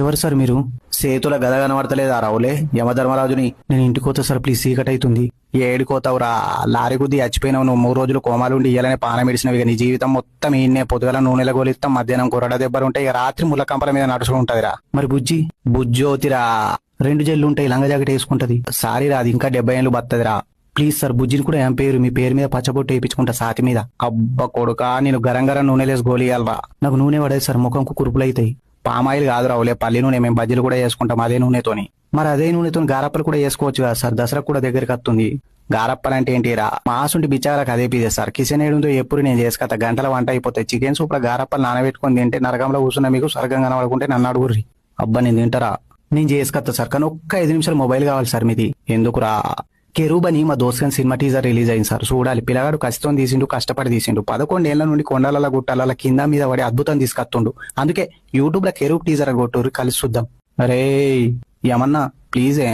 ఎవరు సార్ మీరు? సేతుల గద కనబడతలేదా రావులే యమధర్మరాజుని. నేను ఇంటికి పోతా సార్, ప్లీజ్ చీకటి అవుతుంది. ఏడికోతావురా, లారీ గుద్ది చచ్చిపోయినావు నువ్వు. 3 రోజులు కోమాలుండి ఇయ్యాలనే పానం ఇడిసినవి. నీ జీవితం మొత్తం ఈయన్నే. పొద్దుగల నూనెల గోలిస్తాం, మధ్యాహ్నం కొరడ దెబ్బలు ఉంటాయి, ఇక రాత్రి ముళ్ళ కంపల మీద నడుచుకు ఉంటదిరా. మరి బుజ్జి? బుజ్జోతిరా 2 జల్లు ఉంటాయి, లంగ జాకెట్ వేసుకుంటది. సారీ రా, అది ఇంకా 70 ఏళ్ళు బత్తదిరా. ప్లీజ్ సార్, బుజ్జిని కూడా ఏం పేరు, మీ పేరు మీద పచ్చబొట్టు వేయించుకుంటా సాతి మీద. అబ్బ కొడుకా, నేను గరం గరం నూనెలేసి గోలియాలరా. నాకు నూనె పడేది సార్, ముఖంకు కురుపులు అవుతాయి. పామాయిల్ కాదు రావులే, పల్లి నూనె. మేము బజ్జీలు కూడా చేసుకుంటాం అదే నూనెతోని. మరి అదే నూనెతో గారప్పలు కూడా వేసుకోవచ్చు కదా సార్, దసరా కూడా దగ్గరికి వస్తుంది. గారప్పలంటే ఏంటిరా, మాసుంటి బిచ్చారకు అదే పీదే సార్. కిచెన్ ఏడుందో ఎప్పుడు నేను చేసుకతా, గంటల వంట అయిపోతాయి. చికెన్ సూప్ గారప్పలు నానబెట్టుకొని తింటే నరకంలో కూర్చున్న మీకు స్వర్గం కనబడుకుంటే నన్ను అడుగుర్రి. అబ్బా నేను తింటారా? నేను చేసుకత్తా సార్, కానీ ఒక్క 5 నిమిషాలు మొబైల్ కావాలి సార్ మీది. ఎందుకురా? కెరూబ్ అని మా దోస్త్ సినిమా టీజర్ రిలీజ్ అయింది సార్, చూడాలి. పిల్లగాడు కష్టం తీసిండు, కష్టపడి తీసిండు. 11 ఏళ్ల నుండి కొండల గుట్టల కింద మీద పడి అద్భుతం తీసుకొస్తుండు. అందుకే యూట్యూబ్ లో కెరూబ్ టీజర్ కొట్టుర్రి, కలిసి చూద్దాం. అరే ఏమన్నా ప్లీజే.